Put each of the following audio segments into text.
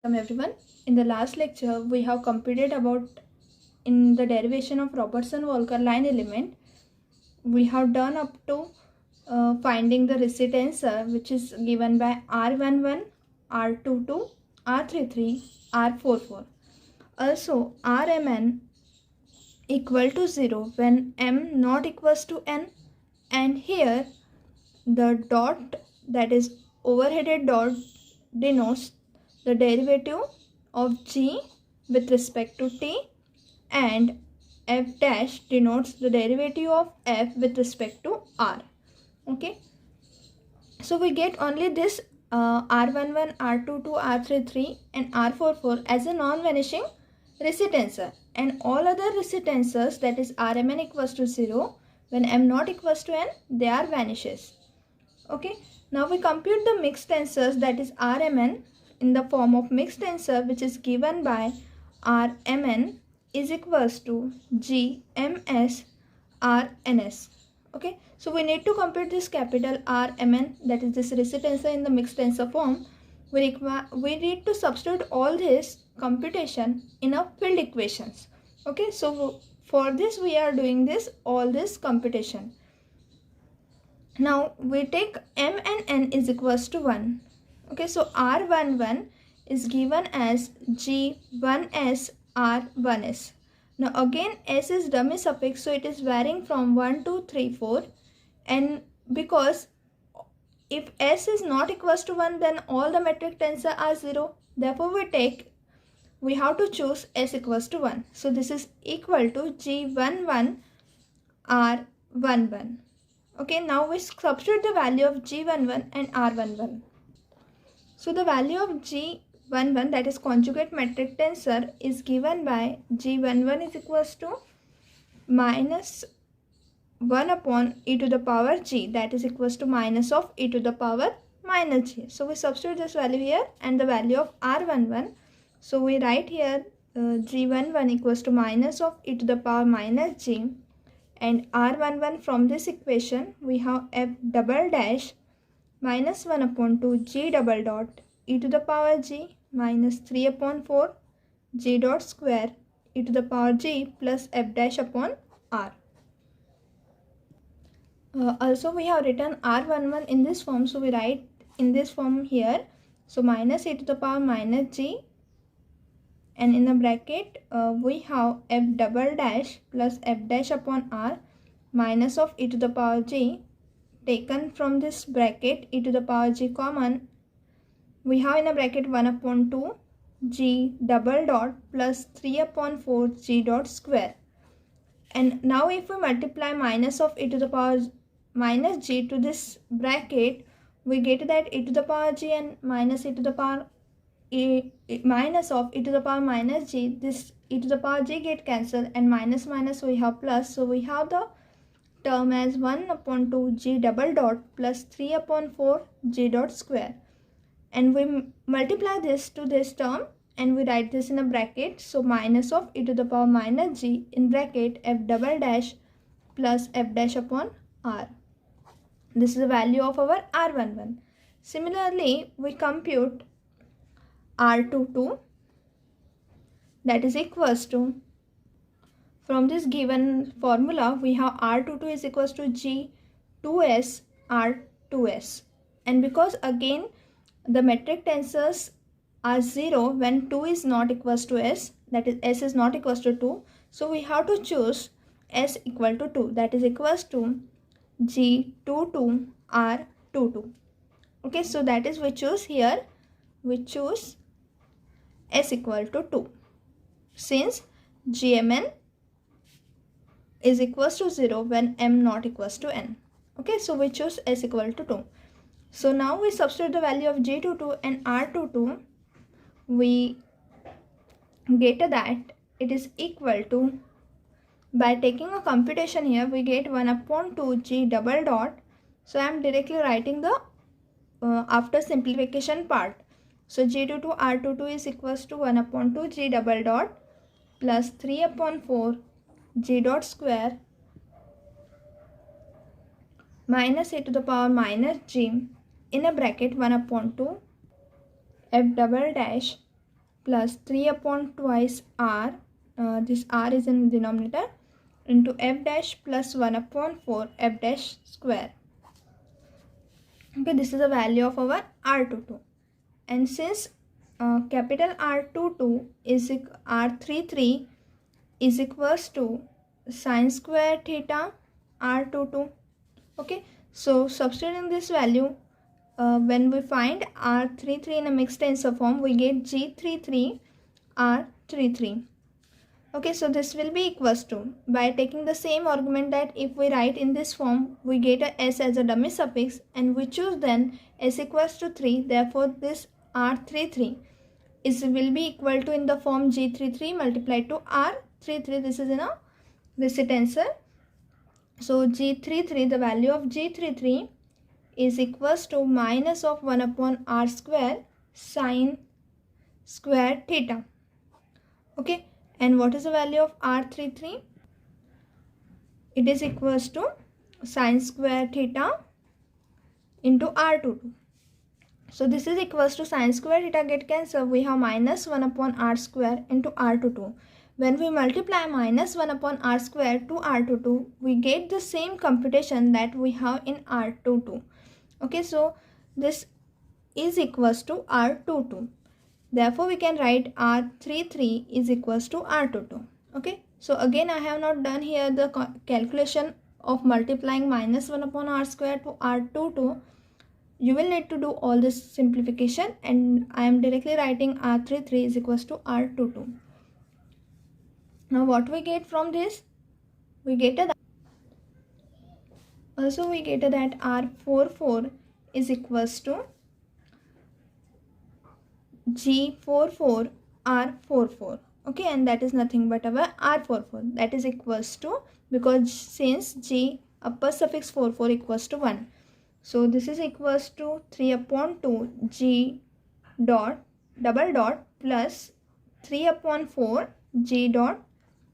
Welcome everyone. In the last lecture, we have completed about in the derivation of Robertson-Walker line element. We have done up to finding the recit tensor, which is given by R11, R22, R33, R44. Also, Rmn equal to 0 when m not equals to n, and here the dot, that is overheaded dot, denotes the derivative of g with respect to t, and f dash denotes the derivative of f with respect to r. Okay, so we get only this r11, r22, r33 and r44 as a non-vanishing recit tensor, and all other recit tensors, that is Rmn equals to 0 when m not equals to n, they are vanishes. Okay, now we compute the mixed tensors, that is Rmn, in the form of mixed tensor, which is given by Rmn is equals to Gms Rns. Okay, so we need to compute this capital Rmn, that is this recit tensor, in the mixed tensor form. We need to substitute all this computation in a field equations. Okay, so for this we are doing all this computation. Now we take m and n is equals to 1. Okay, so R11 is given as G1s R1s. Now again s is dummy suffix, so it is varying from 1, 2, 3, 4, and because if s is not equals to 1, then all the metric tensor are 0. Therefore we have to choose s equals to 1. So this is equal to G11 R11. Okay, now we substitute the value of G11 and R11. So the value of G11, that is conjugate metric tensor, is given by G11 is equals to minus 1 upon e to the power g, that is equals to minus of e to the power minus g. So we substitute this value here and the value of R11. So we write here G11 equals to minus of e to the power minus g, and R11 from this equation we have f double dash minus 1 upon 2 g double dot e to the power g minus 3 upon 4 g dot square e to the power g plus f dash upon r. Also we have written R11 in this form, so we write in this form here. So minus e to the power minus g, and in the bracket we have f double dash plus f dash upon r minus of e to the power g. Taken from this bracket e to the power g common, we have in a bracket 1 upon 2 g double dot plus 3 upon 4 g dot square. And now if we multiply minus of e to the power minus g to this bracket, we get that e to the power g and minus e to the power minus of e to the power minus g, this e to the power g get cancelled, and minus minus we have plus, so we have the term as 1 upon 2 g double dot plus 3 upon 4 g dot square, and we multiply this to this term and we write this in a bracket. So minus of e to the power minus g in bracket f double dash plus f dash upon r. This is the value of our R11. Similarly, we compute R22, that is equals to, from this given formula we have R22 is equals to G2s R2s, and because again the metric tensors are 0 when 2 is not equals to s, that is s is not equals to 2, so we have to choose s equal to 2, that is equals to G22 R22. Okay, so that is we choose here, we choose s equal to 2 since Gmn is equals to 0 when m not equals to n. Okay, so we choose s equal to 2. So now we substitute the value of G22 and R22. We get that it is equal to, by taking a computation here, we get 1 upon 2 g double dot. So I am directly writing the after simplification part. So G22 R22 is equals to 1 upon 2 g double dot plus 3 upon 4 g dot square minus e to the power minus g in a bracket 1 upon 2 f double dash plus 3 upon twice r, this r is in denominator, into f dash plus 1 upon 4 f dash square. Okay, this is the value of our r22. And since capital R22 is R33 is equals to sine square theta R22. Okay, so substituting this value, when we find R33 in a mixed tensor form, we get G33 R33. Okay, so this will be equals to, by taking the same argument that if we write in this form, we get a s as a dummy suffix, and we choose then s equals to 3. Therefore, this R33 will be equal to in the form G33 multiplied to R33. This is in a Rissi tensor. So G33, the value of G33 is equals to minus of 1 upon r square sine square theta. Okay, and what is the value of R33? It is equals to sine square theta into R22. So this is equals to sine square theta get cancelled. We have minus 1 upon r square into R22. When we multiply minus 1 upon r square to R22, we get the same computation that we have in R22. Okay, so this is equals to R22. Therefore, we can write R33 is equals to R22. Okay, so again I have not done here the calculation of multiplying minus 1 upon r square to R22. You will need to do all this simplification, and I am directly writing R33 is equals to R22. Now what we get from this? We get that also we get that R44 is equals to G44 R44. Okay, and that is nothing but our R44. That is equals to, because since G upper suffix 44 equals to 1. So this is equals to 3 upon 2 G dot double dot plus 3 upon 4 G dot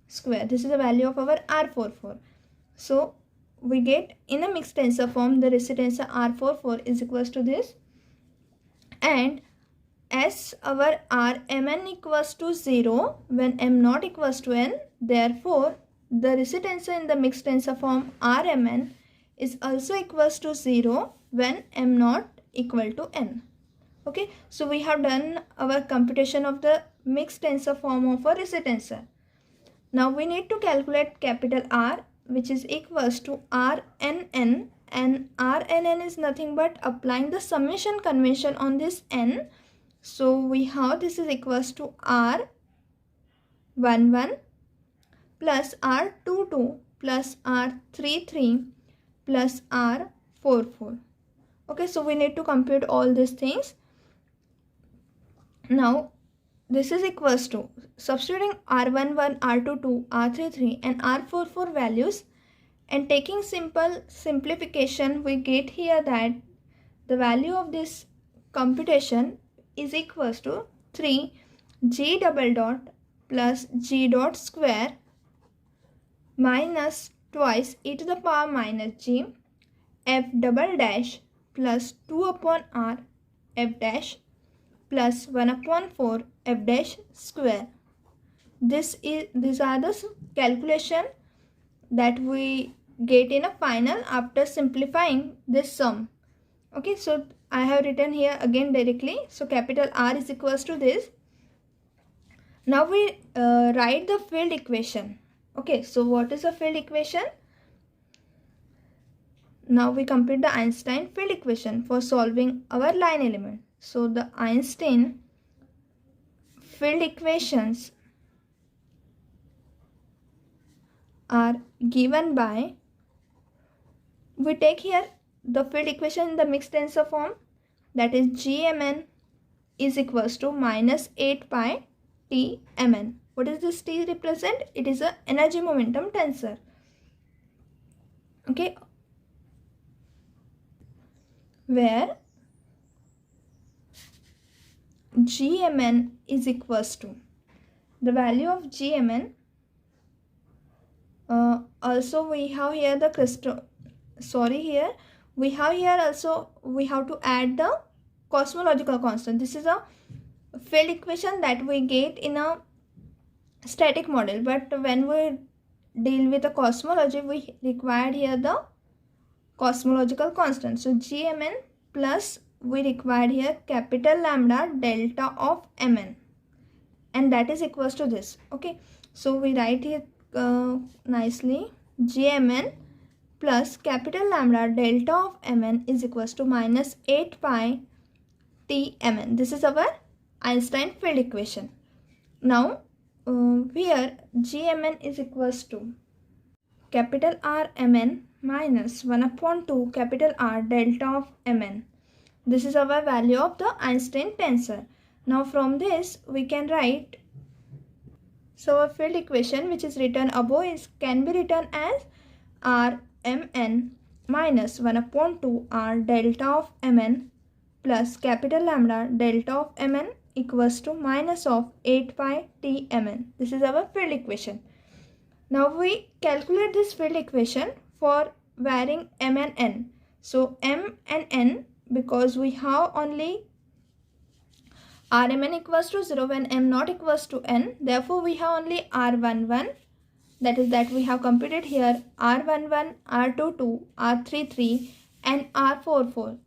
square. This is the value of our R44. So we get in a mixed tensor form, the Rissi tensor R44 is equals to this, and as our Rmn equals to 0 when m not equals to n, therefore the Rissi tensor in the mixed tensor form Rmn is also equals to 0 when m not equal to n. Okay, so we have done our computation of the mixed tensor form of a Rissi tensor. Now we need to calculate capital R, which is equals to Rnn, and Rnn is nothing but applying the summation convention on this n. So we have this is equals to R11 plus R22 plus R33 plus R44. Okay, so we need to compute all these things. Now this is equals to, substituting R11, R22, R33 and R44 values and taking simple simplification, we get here that the value of this computation is equals to 3 G double dot plus G dot square minus twice e to the power minus G f double dash plus 2 upon r f dash plus 1 upon 4 f dash square. These are the calculation that we get in a final after simplifying this sum. Okay, so I have written here again directly. So capital R is equals to this. Now we write the field equation. Okay, so what is a field equation? Now we compute the Einstein field equation for solving our line element. So the Einstein field equations are given by, we take here the field equation in the mixed tensor form, that is Gmn is equals to minus 8 pi T mn. What does this T represent? It is a energy momentum tensor. Okay, where Gmn is equals to the value of Gmn. Also we have here the crystal, here we have here also we have to add the cosmological constant. This is a field equation that we get in a static model, but when we deal with the cosmology, we required here the cosmological constant. So Gmn plus we required here capital lambda delta of mn, and that is equals to this. Okay, so we write here nicely, Gmn plus capital lambda delta of mn is equals to minus 8 pi t mn. This is our Einstein field equation. Now here Gmn is equals to capital R mn minus 1 upon 2 capital R delta of mn. This is our value of the Einstein tensor. Now from this we can write, so our field equation which is written above can be written as R mn minus 1 upon 2 R delta of mn plus capital lambda delta of mn equals to minus of 8 pi t mn. This is our field equation. Now we calculate this field equation for varying m and n. So m and n, because we have only Rmn equals to 0 when m not equals to n, therefore we have only R11, that we have computed here, R11, R22, R33 and R44.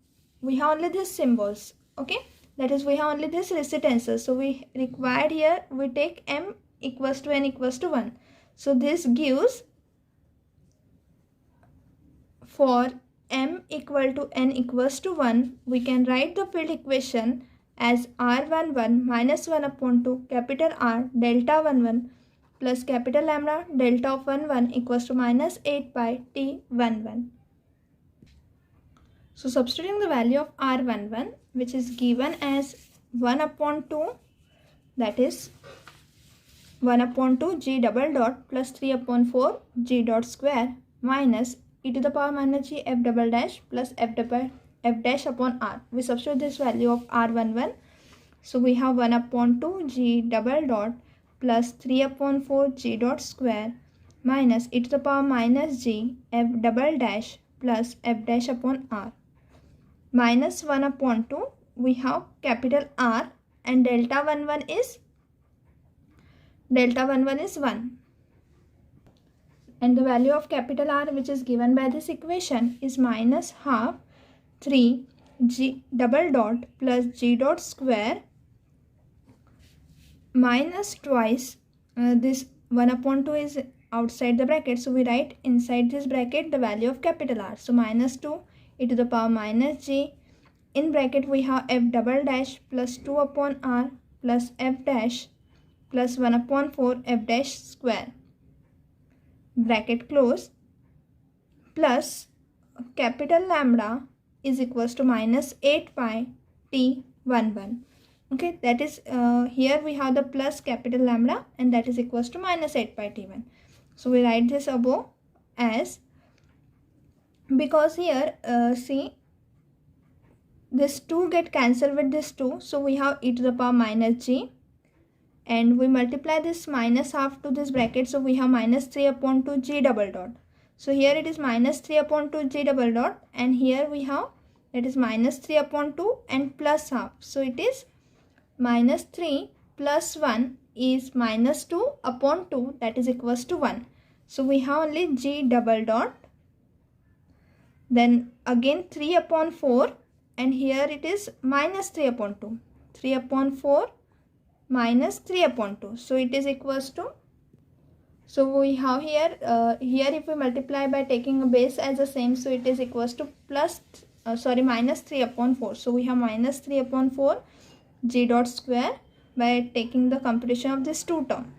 We have only these symbols. Okay, that is we have only this tensor. So we required here, we take m equals to n equals to 1. So this gives, for m equal to n equals to 1, we can write the field equation as R11 minus 1 upon 2 capital R delta 11 plus capital lambda delta of 11 equals to minus 8 pi t11. So substituting the value of R11, which is given as 1 upon 2, that is 1 upon 2 g double dot plus 3 upon 4 g dot square minus e to the power minus g f double dash plus f dash upon r. We substitute this value of R11. So we have 1 upon 2 g double dot plus 3 upon 4 g dot square minus e to the power minus g f double dash plus f dash upon r. Minus 1 upon 2, we have capital R and delta 11 is 1. And the value of capital R which is given by this equation is minus half 3 g double dot plus g dot square minus twice this 1 upon 2 is outside the bracket, so we write inside this bracket the value of capital R. So minus 2 e to the power minus g, in bracket we have f double dash plus 2 upon r plus f dash plus 1 upon 4 f dash square, bracket close, plus capital lambda is equals to minus 8 pi t11. Okay, that is here we have the plus capital lambda and that is equals to minus 8 pi t1. So we write this above as, because here see this 2 get cancelled with this 2, so we have e to the power minus g, and we multiply this minus half to this bracket, so we have minus 3 upon 2 g double dot. So here it is minus 3 upon 2 g double dot, and here we have, that is minus 3 upon 2 and plus half, so it is minus 3 plus 1 is minus 2 upon 2, that is equals to 1. So we have only g double dot, then again 3 upon 4, and here it is minus 3 upon 2, 3 upon 4 minus 3 upon 2, so it is equals to, so we have here here if we multiply by taking a base as the same, so it is equals to plus minus 3 upon 4, so we have minus 3 upon 4 g dot square by taking the computation of this 2 term.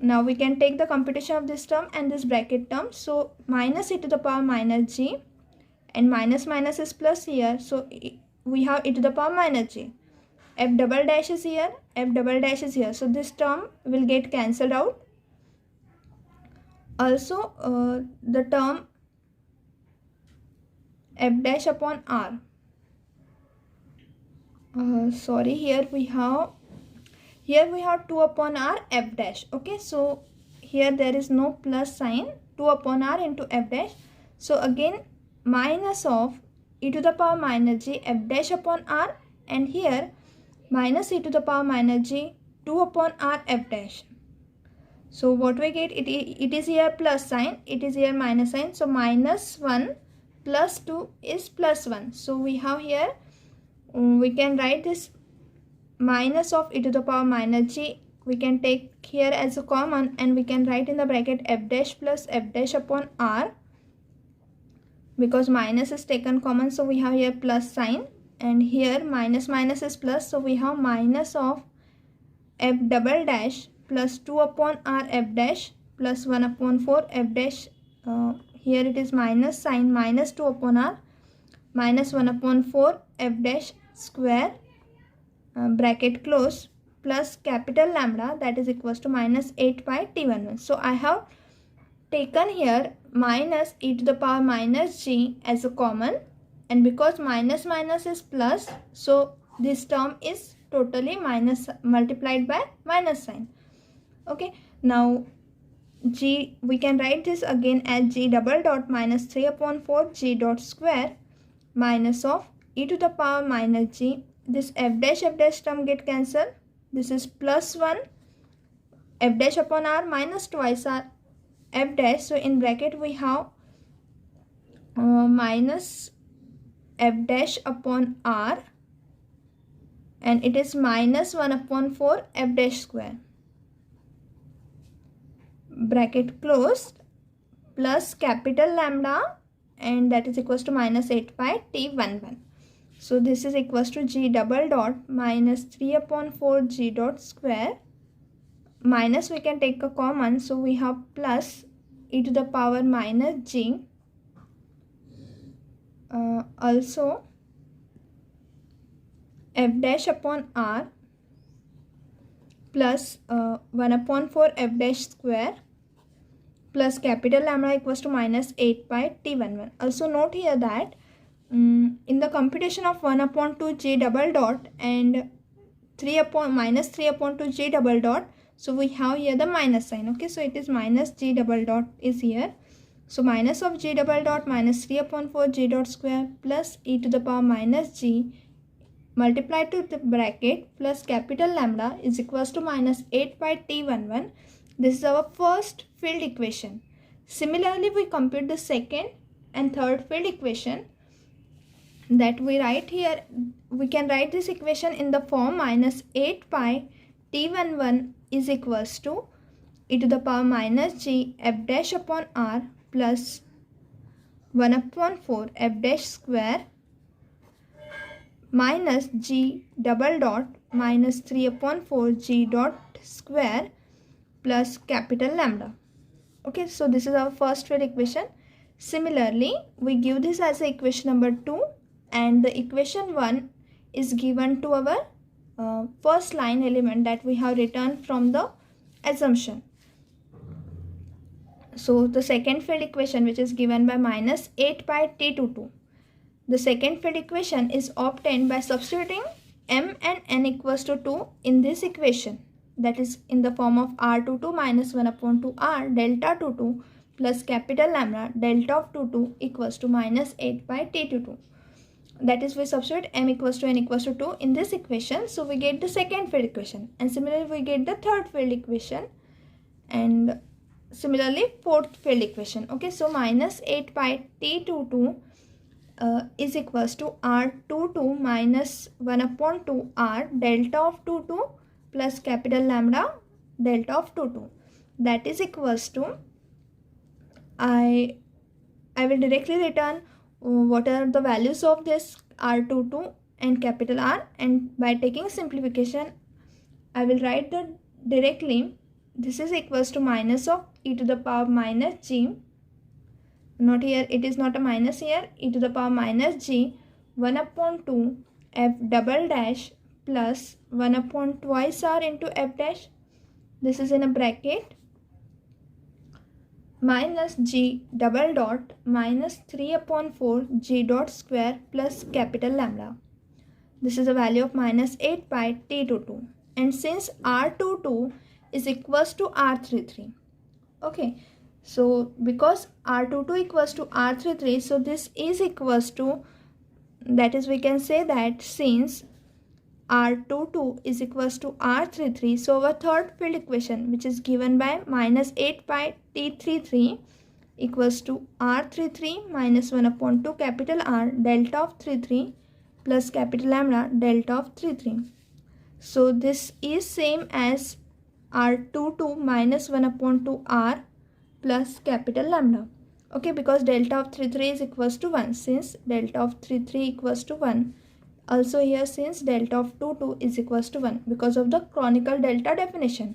Now we can take the computation of this term and this bracket term, so minus e to the power minus g, and minus minus is plus here, so we have e to the power minus g. F double dash is here, f double dash is here, so this term will get cancelled out. Also the term f dash upon r, here we have 2 upon r f dash. Okay, so here there is no plus sign, 2 upon r into f dash, so again minus of e to the power minus g f dash upon r, and here minus e to the power minus g 2 upon r f dash. So what we get, it is here plus sign, it is here minus sign. So minus 1 plus 2 is plus 1. So we have here, we can write this minus of e to the power minus g. We can take here as a common, and we can write in the bracket f dash plus f dash upon r. Because minus is taken common, so we have here plus sign, and here minus minus is plus, so we have minus of f double dash plus 2 upon r f dash plus 1 upon 4 f dash. Here it is minus sign, minus 2 upon r minus 1 upon 4 f dash square, bracket close, plus capital lambda, that is equals to minus 8 pi t11. So I have taken here minus e to the power minus g as a common, and because minus minus is plus, so this term is totally minus multiplied by minus sign. Okay, now g, we can write this again as g double dot minus 3 upon 4 g dot square minus of e to the power minus g. This f dash term get cancelled. This is plus 1 f dash upon r minus twice r f dash. So in bracket we have minus f dash upon r, and it is minus 1 upon 4 f dash square, bracket closed, plus capital lambda, and that is equals to minus 8 pi t11. So this is equals to g double dot minus 3 upon 4 g dot square, minus we can take a common, so we have plus e to the power minus g, also f dash upon r plus 1 upon 4 f dash square plus capital lambda equals to minus 8 pi t11. Also note here that in the computation of 1 upon 2 g double dot and 3 upon minus 3 upon 2 g double dot, so we have here the minus sign. Okay, so it is minus g double dot is here. So minus of g double dot minus 3 upon 4 g dot square plus e to the power minus g multiplied to the bracket plus capital lambda is equals to minus 8 pi t11. This is our first field equation. Similarly, we compute the second and third field equation that we write here. We can write this equation in the form minus 8 pi t11 is equals to e to the power minus g f dash upon r plus 1 upon 4 f dash square minus g double dot minus 3 upon 4 g dot square plus capital lambda. Okay, so this is our first field equation. Similarly, we give this as a equation number 2, and the equation 1 is given to our first line element that we have written from the assumption. So the second field equation, which is given by minus 8 pi t22. The second field equation is obtained by substituting m and n equals to 2 in this equation, that is in the form of r22 minus 1 upon 2r delta 22 plus capital lambda delta of 22 equals to minus 8 pi t22. That is, we substitute m equals to n equals to 2 in this equation, so we get the second field equation, and similarly we get the third field equation, and similarly fourth field equation. Okay, so minus 8 pi t22 is equals to r22 minus 1 upon 2r delta of 22 plus capital lambda delta of 22. That is equals to, I will directly return what are the values of this r22 and capital R, and by taking simplification I will write that directly. This is equals to minus of e to the power minus g, not here, it is not a minus here, e to the power minus g 1 upon 2 f double dash plus 1 upon twice r into f dash. This is in a bracket minus g double dot minus 3 upon 4 g dot square plus capital lambda. This is a value of minus 8 pi t22, and since r22 is equals to r33. Okay, so because r22 equals to r33, so this is equals to, that is, we can say that since R22 is equals to R33. So our third field equation, which is given by minus 8 pi T33 equals to R33 minus 1 upon 2 capital R delta of 33 plus capital lambda delta of 33. So this is same as R22 minus 1 upon 2 R plus capital lambda. Okay, because delta of 33 is equals to 1. Since delta of 33 equals to 1. Also here, since delta of 22 is equals to 1 because of the canonical delta definition.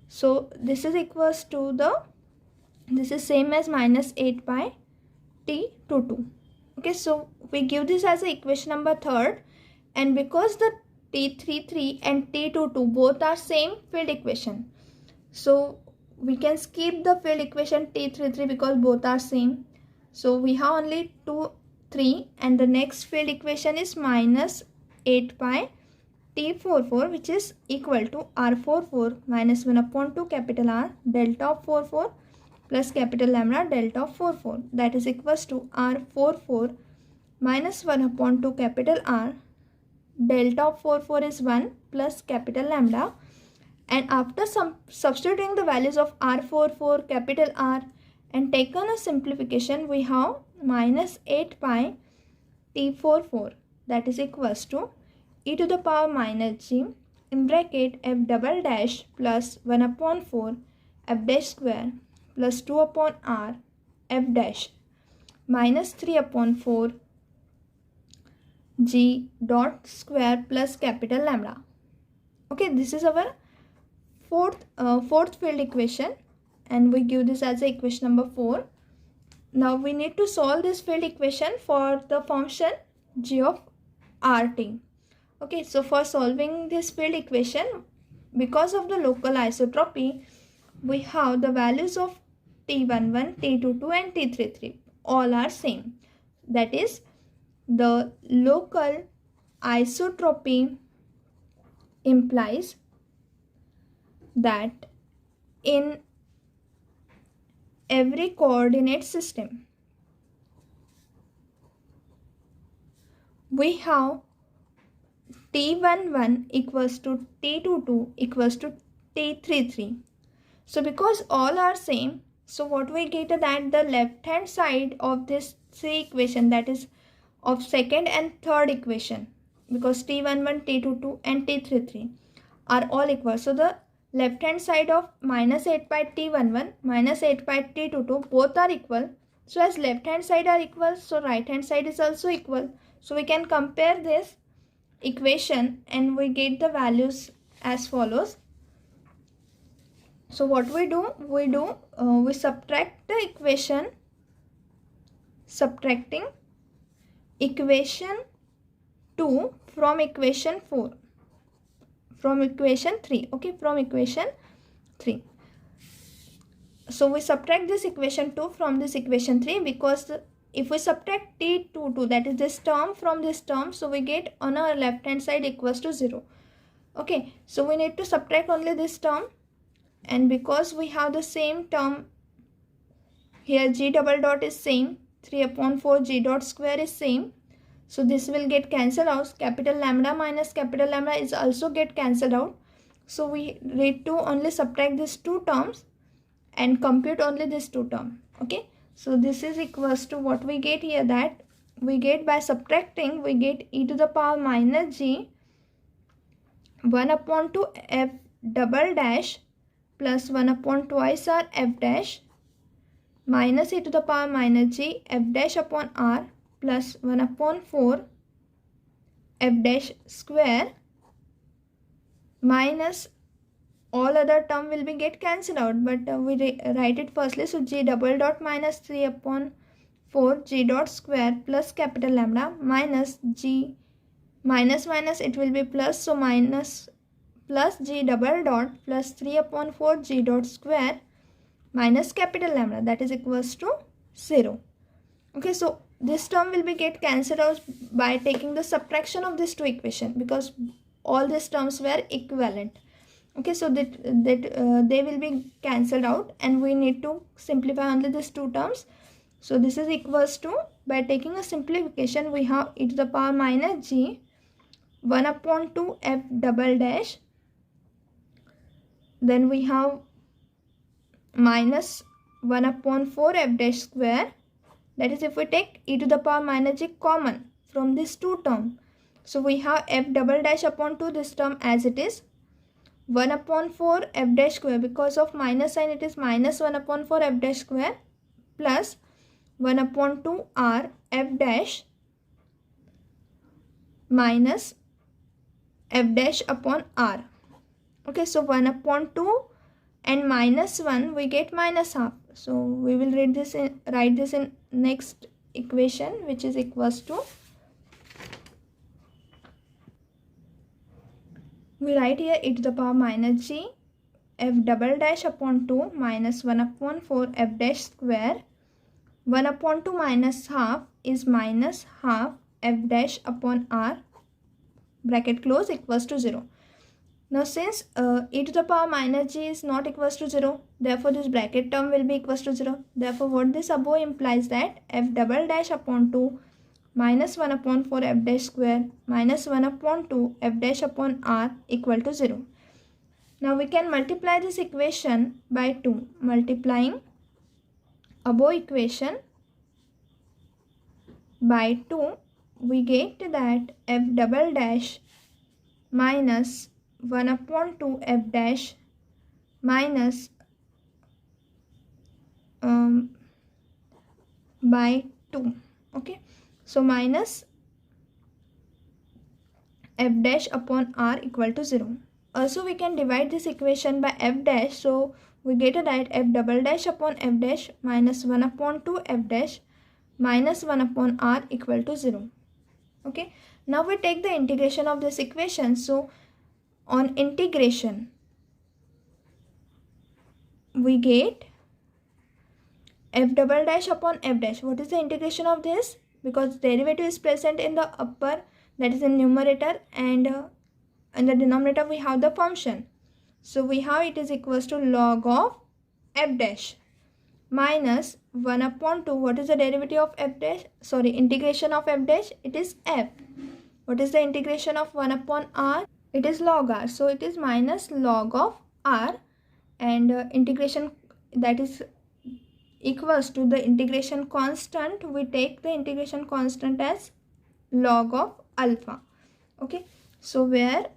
So this is equals to this is same as minus 8 pi T22. Okay, so we give this as a equation number 3rd, and because the T33 and T22 both are same field equation, so we can skip the field equation T33 because both are same. So we have only 2, 3, and the next field equation is minus 8 pi T44, which is equal to R44 minus 1 upon 2 capital R delta of 44 plus capital lambda delta of 44, that is equals to R44 minus 1 upon 2 capital R delta of 44 is 1 plus capital lambda, and after substituting the values of R44 capital R and taken a simplification, we have minus 8 pi T44, that is equals to e to the power minus g in bracket f double dash plus 1 upon 4 f dash square plus 2 upon R f dash minus 3 upon 4 g dot square plus capital lambda. Okay, this is our fourth field equation, and we give this as a equation number 4. Now we need to solve this field equation for the function g of rt. Okay, so for solving this field equation, because of the local isotropy, we have the values of T11, T22 and T33 all are same. That is, the local isotropy implies that in every coordinate system we have T11 equals to T22 equals to T33. So because all are same, so what we get that the left hand side of this equation, that is of second and third equation, because T11, T22 and T33 are all equal. So the left hand side of minus 8 pi T11 minus 8 pi T22 both are equal. So as left hand side are equal, so right hand side is also equal. So we can compare this equation and we get the values as follows. So what we do, we subtract the equation, subtracting equation 2 from equation 4, from equation 3, okay, from equation 3. So we subtract this equation 2 from this equation 3, because if we subtract T22, that is this term from this term, so we get on our left hand side equals to 0. Okay, so we need to subtract only this term, and because we have the same term here, g double dot is same, 3 upon 4 g dot square is same, so this will get cancelled out. Capital lambda minus capital lambda is also get cancelled out. So we need to only subtract these two terms and compute only this two term. Okay, so this is equals to what we get here, that we get by subtracting, we get e to the power minus g 1 upon 2 f double dash plus 1 upon twice r f dash minus e to the power minus g f dash upon r plus 1 upon 4 f dash square minus all other term will be get cancelled out, but we write it firstly. So g double dot minus 3 upon 4 g dot square plus capital lambda minus g minus it will be plus, so minus plus g double dot plus 3 upon 4 g dot square minus capital lambda, that is equals to 0. Okay, so this term will be get cancelled out by taking the subtraction of these two equations, because all these terms were equivalent. Okay, so that they will be cancelled out, and we need to simplify only these two terms. So this is equals to, by taking a simplification, we have e to the power minus g 1 upon 2 f double dash. Then we have minus 1 upon 4 f dash square. That is if we take e to the power minus j common from these two terms. So we have f double dash upon 2, this term as it is. 1 upon 4 f dash square, because of minus sign it is minus 1 upon 4 f dash square, plus 1 upon 2 r f dash minus f dash upon r. Okay, so 1 upon 2 and minus 1 we get minus half. So we will write this in next equation, which is equals to, we write here e to the power minus g f double dash upon 2 minus 1 upon 4 f dash square. 1 upon 2 minus half is minus half f dash upon r, bracket close, equals to 0. Now since e to the power minus g is not equals to 0, therefore this bracket term will be equals to 0. Therefore what this above implies that f double dash upon 2 minus 1 upon 4 f dash square minus 1 upon 2 f dash upon r equal to 0. Now we can multiply this equation by 2. Multiplying above equation by 2, we get that f double dash minus 1 upon 2 f dash minus by 2. Okay, so minus f dash upon r equal to 0. Also we can divide this equation by f dash, so we get that f double dash upon f dash minus 1 upon 2 f dash minus 1 upon r equal to 0. Okay, now we take the integration of this equation. So on integration we get f double dash upon f dash. What is the integration of this? Because derivative is present in the upper, that is in numerator, and in the denominator we have the function. So we have it is equals to log of f dash minus 1 upon 2. What is the derivative of f dash? Sorry, integration of f dash, it is f. What is the integration of 1 upon r? It is log r. So it is minus log of r, and integration, that is equals to the integration constant. We take the integration constant as log of alpha. Okay, so where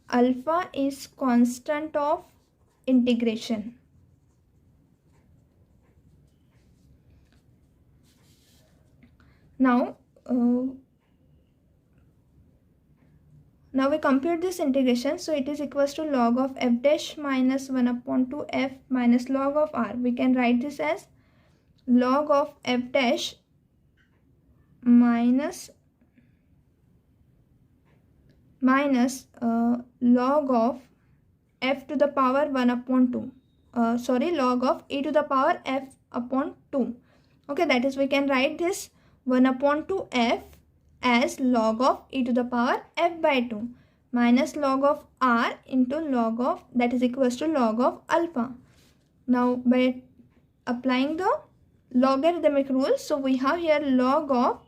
alpha is constant of integration. Now we compute this integration. So it is equals to log of f dash minus 1 upon 2 f minus log of r. We can write this as log of f dash minus log of f to the power 1 upon 2. Log of e to the power f upon 2. Okay, that is we can write this 1 upon 2 f as log of e to the power f by 2 minus log of r into log of, that is equals to log of alpha. Now by applying the logarithmic rule, so we have here log of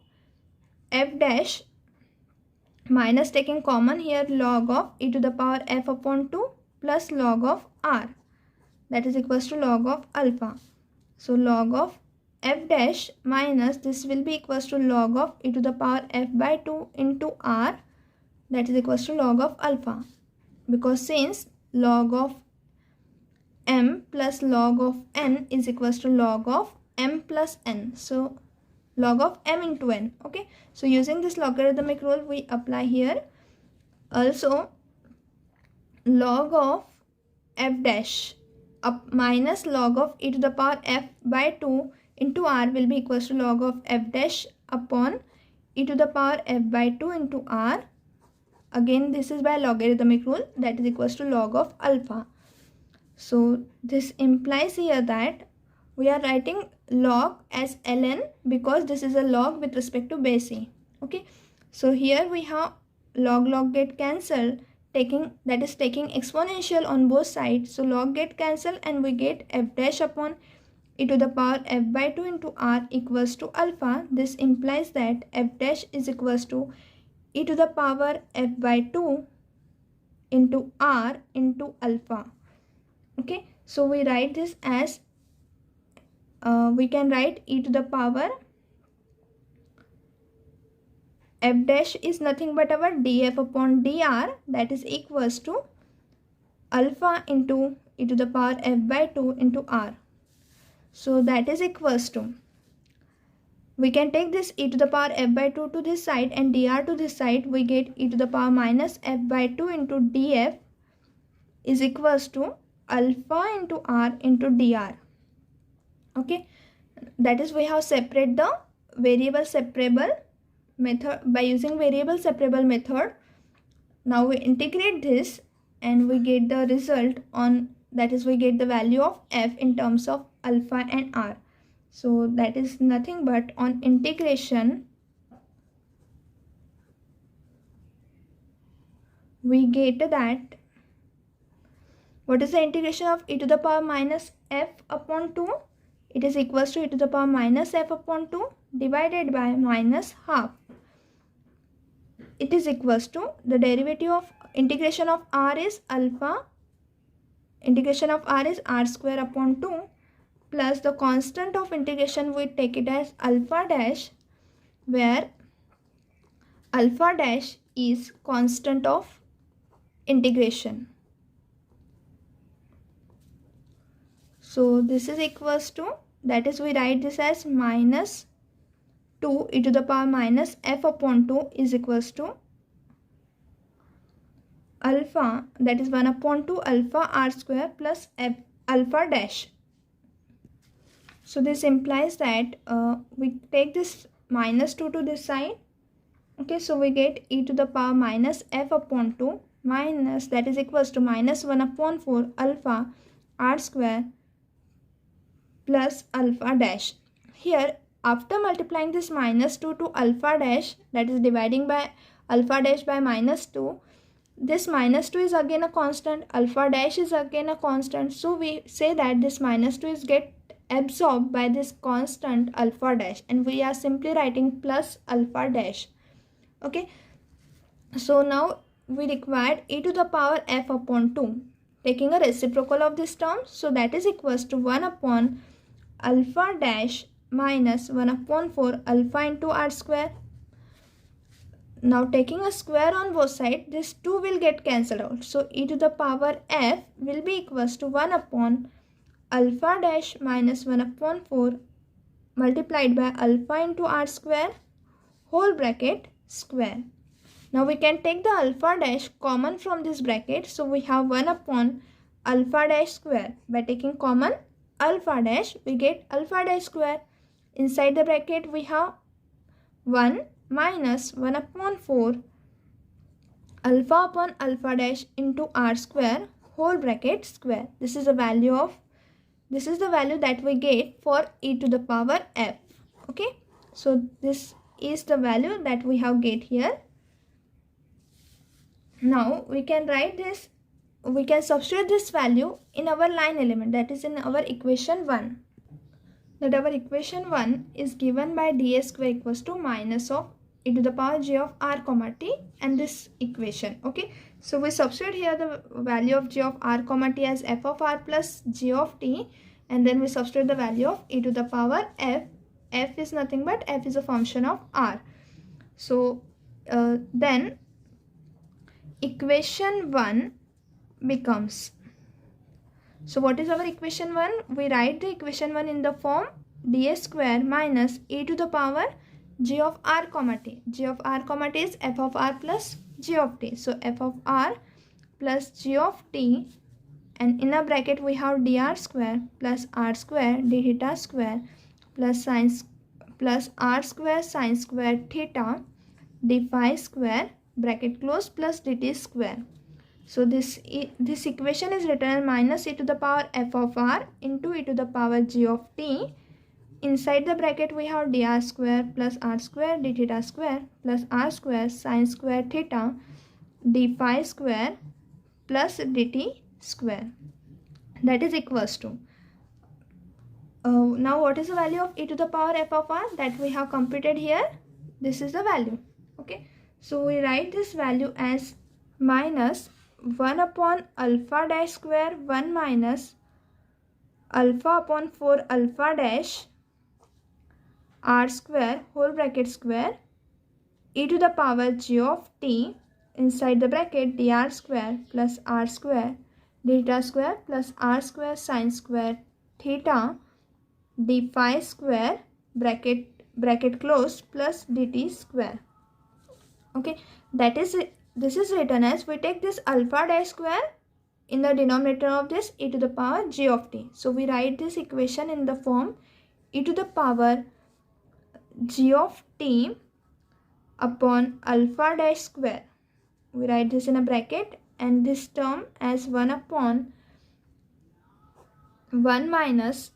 f dash minus taking common here log of e to the power f upon 2 plus log of r, that is equals to log of alpha. So log of f dash minus this will be equals to log of e to the power f by 2 into r, that is equals to log of alpha, because since log of m plus log of n is equals to log of m plus n, so log of m into n. Okay, so using this logarithmic rule we apply here. Also log of f dash up minus log of e to the power f by 2 into r will be equals to log of f dash upon e to the power f by 2 into r. Again this is by logarithmic rule, that is equals to log of alpha. So this implies here that we are writing log as ln because this is a log with respect to base e. Okay, so here we have log get cancelled, taking exponential on both sides. So log get cancelled and we get f dash upon e to the power f by 2 into r equals to alpha. This implies that f dash is equals to e to the power f by 2 into r into alpha. Okay, so we write this as we can write e to the power f dash is nothing but our df upon dr, that is equals to alpha into e to the power f by 2 into r. So that is equals to, we can take this e to the power f by 2 to this side and dr to this side. We get e to the power minus f by 2 into df is equals to alpha into r into dr. Okay, that is we have separate the variable separable method by using variable separable method. Now we integrate this and we get the result on, that is we get the value of f in terms of alpha and r. So that is nothing but on integration we get that, what is the integration of e to the power minus f upon 2? It is equals to e to the power minus f upon 2 divided by minus half. It is equals to, the derivative of integration of r is alpha, integration of r is r square upon 2 plus the constant of integration, we take it as alpha dash, where alpha dash is constant of integration. So this is equals to, that is we write this as minus 2 e to the power minus f upon 2 is equals to alpha, that is 1 upon 2 alpha r square plus f alpha dash. So this implies that we take this minus 2 to this side. Okay, so we get e to the power minus f upon 2 minus, that is equals to minus 1 upon 4 alpha r square plus alpha dash. Here after multiplying this minus 2 to alpha dash, that is dividing by alpha dash by minus 2, this minus 2 is again a constant, alpha dash is again a constant. So we say that this minus 2 is get absorbed by this constant alpha dash and we are simply writing plus alpha dash. Okay, so now we required e to the power f upon 2, taking a reciprocal of this term. So that is equals to 1 upon alpha dash minus 1 upon 4 alpha into r square. Now taking a square on both sides, this 2 will get cancelled out. So e to the power f will be equals to 1 upon alpha dash minus 1 upon 4 multiplied by alpha into r square whole bracket square. Now we can take the alpha dash common from this bracket. So we have 1 upon alpha dash square. By taking common alpha dash, we get alpha dash square. Inside the bracket we have 1 minus 1 upon 4 alpha upon alpha dash into r square whole bracket square. This is the value that we get for e to the power f. Okay, so this is the value that we have get here. Now we can write this, we can substitute this value in our line element, that is in our equation 1. That our equation 1 is given by ds square equals to minus of e to the power j of r comma t and this equation. Okay, so we substitute here the value of j of r comma t as f of r plus j of t, and then we substitute the value of e to the power f. F is nothing but f is a function of r. So then equation 1 becomes, so what is our equation 1? We write the equation 1 in the form ds square minus e to the power j of r comma t. J of r comma t is f of r plus j of t. So f of r plus j of t, and in a bracket we have dr square plus r square d theta square plus sine plus r square sine square theta d phi square bracket close plus dt square. So this equation is written minus e to the power f of r into e to the power j of t. Inside the bracket we have dr square plus r square d theta square plus r square sine square theta d phi square plus dt square. That is equals to, now what is the value of e to the power f of r that we have computed here? This is the value. Okay, So we write this value as minus 1 upon alpha dash square 1 minus alpha upon 4 alpha dash r square whole bracket square e to the power g of t inside the bracket dr square plus r square theta square plus r square sine square theta d phi square bracket close plus dt square. Okay, that is it. This is written as, we take this alpha dash square in the denominator of this e to the power g of t. So we write this equation in the form e to the power g of t upon alpha dash square. We write this in a bracket and this term as 1 upon 1 minus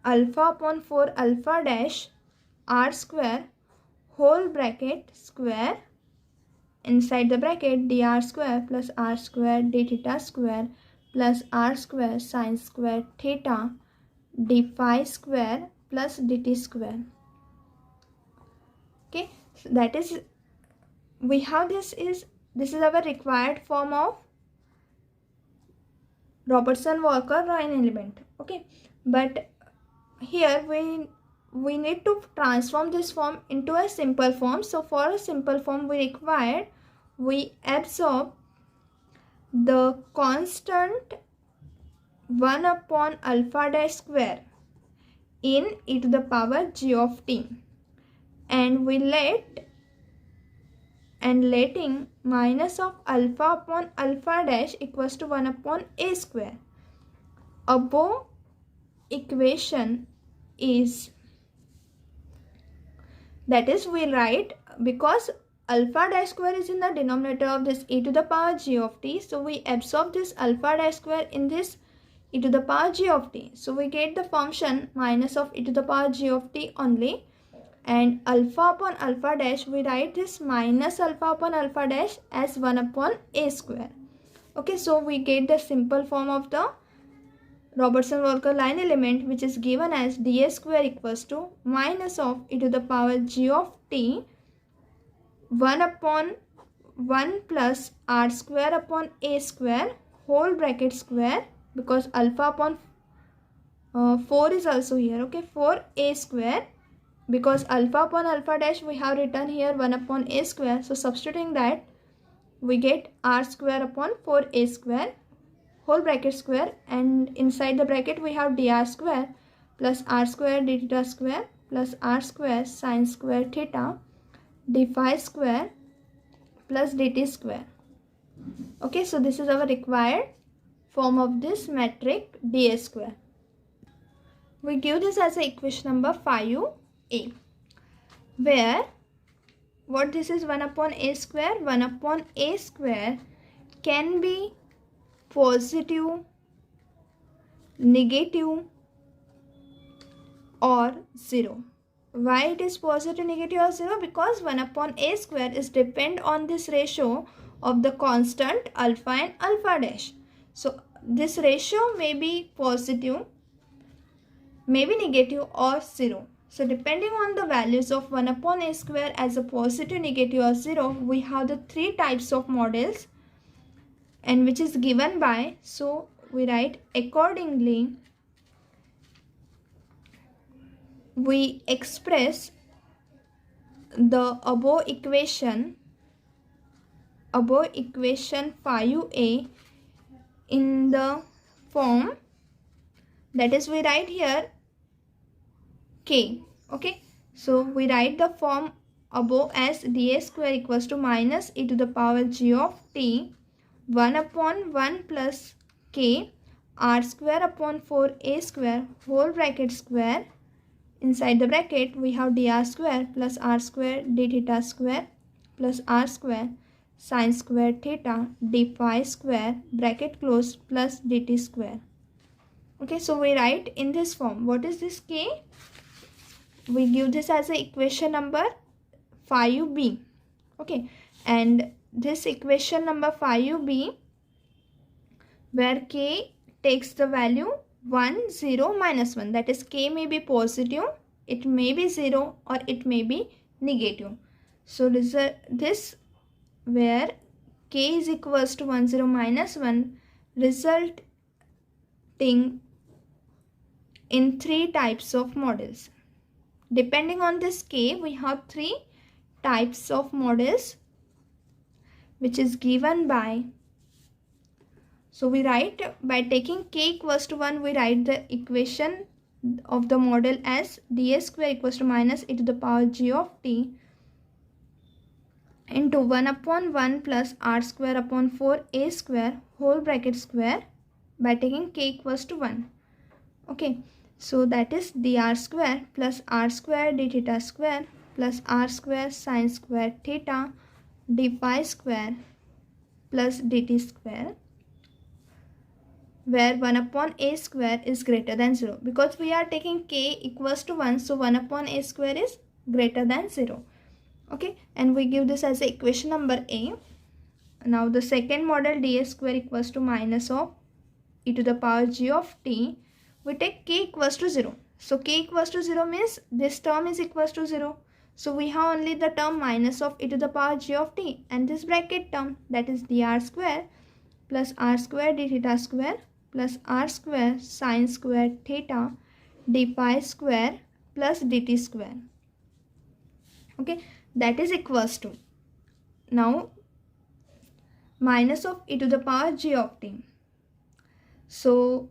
alpha upon 4 alpha dash r square whole bracket square inside the bracket dr square plus r square d theta square plus r square sine square theta d phi square plus dt square. Okay, so that is, we have this is our required form of Robertson-Walker line element. Okay, but here we need to transform this form into a simple form. So for a simple form we absorb the constant 1 upon alpha dash square in e to the power g of t, and we letting minus of alpha upon alpha dash equals to 1 upon a square. Above equation is, that is, we write, because alpha dash square is in the denominator of this e to the power g of t, so we absorb this alpha dash square in this e to the power g of t. So we get the function minus of e to the power g of t only, and alpha upon alpha dash we write this minus alpha upon alpha dash as 1 upon a square. Okay, so we get the simple form of the Robertson-Walker line element, which is given as dA square equals to minus of e to the power g of t 1 upon 1 plus r square upon a square whole bracket square, because alpha upon 4 is also here. Okay, 4a square, because alpha upon alpha dash we have written here 1 upon a square. So substituting that, we get r square upon 4a square whole bracket square, and inside the bracket we have dr square plus r square d theta square plus r square sine square theta d phi square plus dt square. Okay, so this is our required form of this metric dA square. We give this as a equation number 5a, where what this is 1 upon a square. 1 upon a square can be positive, negative or 0. Why it is positive, negative or 0? Because 1 upon a square is depend on this ratio of the constant alpha and alpha dash. So this ratio may be positive, may be negative or 0. So depending on the values of 1 upon a square as a positive, negative or 0, we have the 3 types of models, and which is given by, so we write accordingly we express the above equation 5a in the form, that is, we write here k. Okay, so we write the form above as dA square equals to minus e to the power g of t 1 upon 1 plus k r square upon 4a square whole bracket square. Inside the bracket we have dr square plus r square d theta square plus r square sine square theta d phi square bracket close plus dt square. Okay, so we write in this form. What is this k? We give this as a equation number 5b. Okay, and this equation number 5b, where k takes the value 1, 0, minus 1. That is, k may be positive, it may be 0 or it may be negative. So this where k is equals to 1 0 minus 1 resulting in 3 types of models. Depending on this k, we have 3 types of models which is given by. So we write, by taking k equals to 1, we write the equation of the model as ds square equals to minus e to the power g of t into 1 upon 1 plus r square upon 4a square whole bracket square by taking k equals to 1. Okay, so that is dr square plus r square d theta square plus r square sine square theta d phi square plus dt square, where 1 upon a square is greater than 0. Because we are taking k equals to 1, so 1 upon a square is greater than 0. Okay, and we give this as equation number A. Now the second model ds square equals to minus of e to the power g of t, we take k equals to 0. So k equals to 0 means this term is equals to 0. So we have only the term minus of e to the power g of t and this bracket term, that is dr square plus r square d theta square plus r square sine square theta d phi square plus dt square. Okay, that is equals to now minus of e to the power g of t. So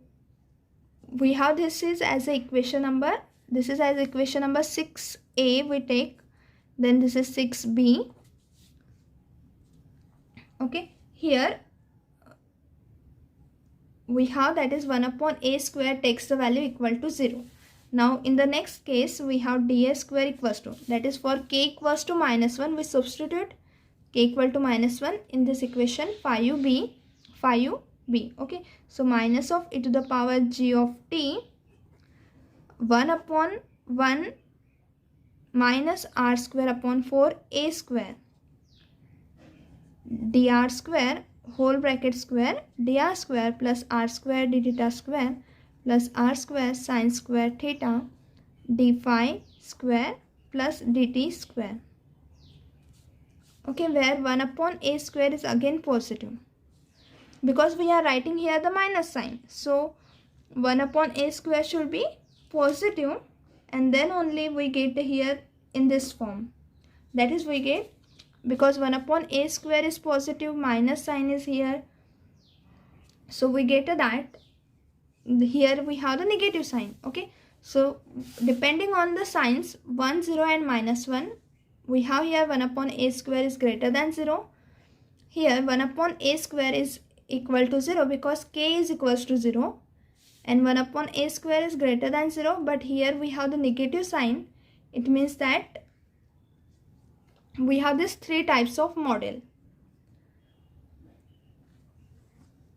we have this is as a equation number, this is as equation number 6a we take, then this is 6b. Okay, here we have that is 1 upon a square takes the value equal to 0. Now in the next case we have ds square equals to, that is for k equals to minus 1 we substitute k equal to minus 1 in this equation 5b. Okay, so minus of e to the power g of t 1 upon 1 minus r square upon 4a square dr square whole bracket square dr square plus r square d theta square plus r square sine square theta d phi square plus dt square. Okay, where 1 upon a square is again positive because we are writing here the minus sign. So 1 upon a square should be positive and then only we get here in this form. That is we get, because 1 upon a square is positive, minus sign is here. So we get that here we have the negative sign. Okay, so depending on the signs 1, 0 and minus 1, we have here 1 upon a square is greater than 0. Here 1 upon a square is equal to 0 because k is equals to 0 and 1 upon a square is greater than 0, but here we have the negative sign. It means that we have these 3 types of model.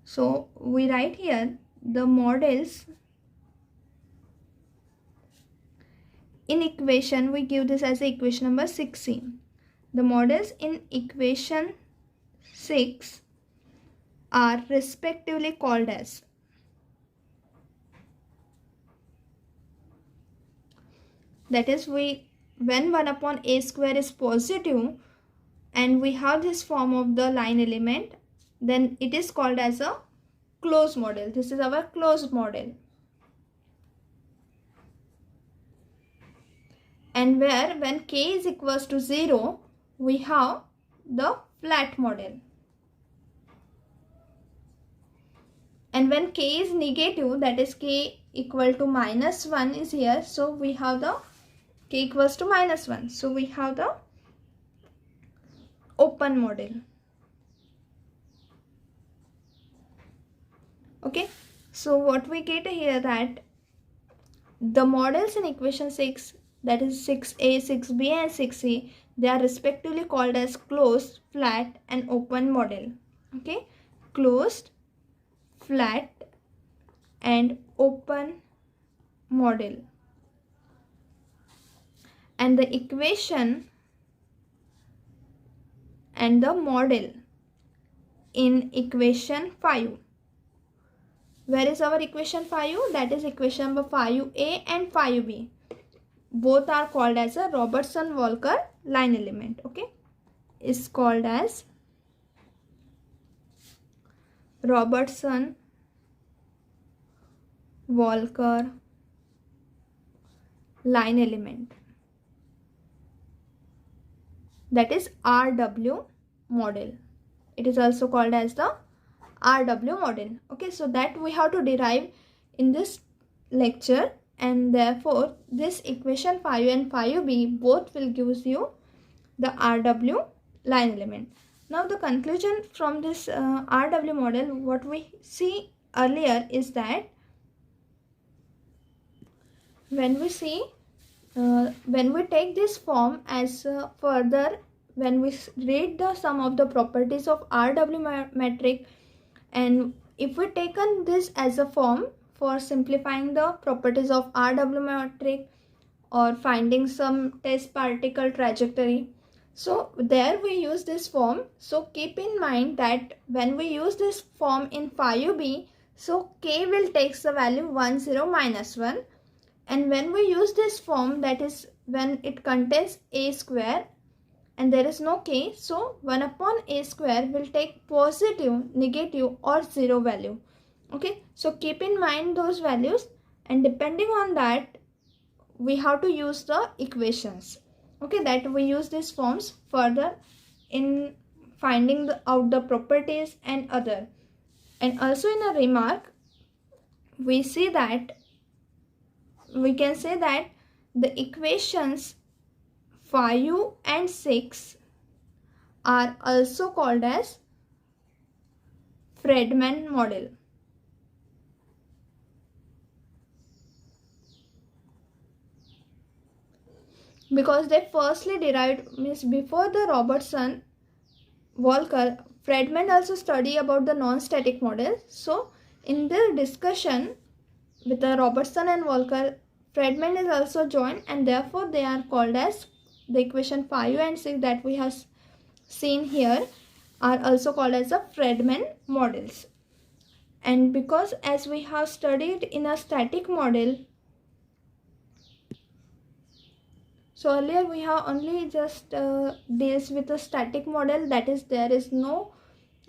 So we write here the models in equation, we give this as equation number 6c. The models in equation 6 are respectively called as, that is when 1 upon a square is positive and we have this form of the line element, then it is called as a closed model. This is our closed model. And where when k is equals to 0, we have the flat model. And when k is negative, that is k equal to minus 1 is here, so we have the k equals to minus 1. So we have the open model. Okay, so what we get here, that the models in equation 6, that is 6a, 6b and 6c, they are respectively called as closed, flat and open model. Okay, closed, flat and open model. And the equation and the model in equation 5. Where is our equation 5? That is equation number 5a and 5b. Both are called as a Robertson-Walker line element, okay, is called as Robertson Walker line element, that is RW model. It is also called as the RW model. Okay, so that we have to derive in this lecture, and therefore this equation 5 and 5b both will give you the RW line element. Now the conclusion from this RW model, what we see earlier is that when we take this form as further, when we read the sum of the properties of RW metric, and if we taken this as a form for simplifying the properties of RW metric or finding some test particle trajectory, so there we use this form. So keep in mind that when we use this form in 5b, so k will take the value 1 0 minus 1, and when we use this form, that is when it contains a square and there is no k, so 1 upon a square will take positive, negative or 0 value. Okay, so keep in mind those values, and depending on that we have to use the equations. Okay, that we use these forms further in finding out the properties and other. And also in a remark, we see that we can say that the equations 5 and 6 are also called as Friedman model. Because they firstly derived, means before the Robertson Walker, Friedman also studied about the non-static model. So in the discussion with the Robertson and Walker, Friedman is also joined, and therefore they are called as the equation 5 and 6 that we have seen here are also called as the Friedman models. And because as we have studied in a static model, so earlier we have only just deals with a static model, that is there is no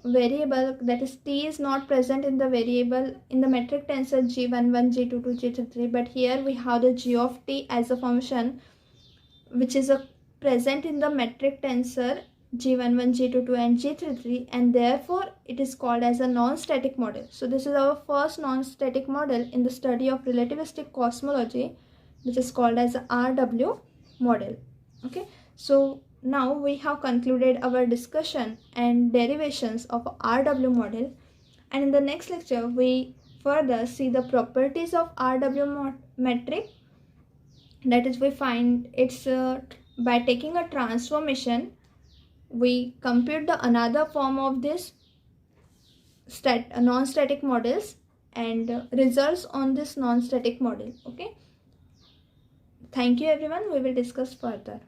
variable, that is t is not present in the variable in the metric tensor g11, g22, g33, but here we have the g of t as a function which is present in the metric tensor g11, g22 and g33, and therefore it is called as a non-static model. So this is our first non-static model in the study of relativistic cosmology, which is called as a RW model. Okay, so now we have concluded our discussion and derivations of RW model, and in the next lecture we further see the properties of RW metric. That is, we find it's by taking a transformation we compute the another form of this non-static models and results on this non-static model. Okay, thank you everyone, we will discuss further.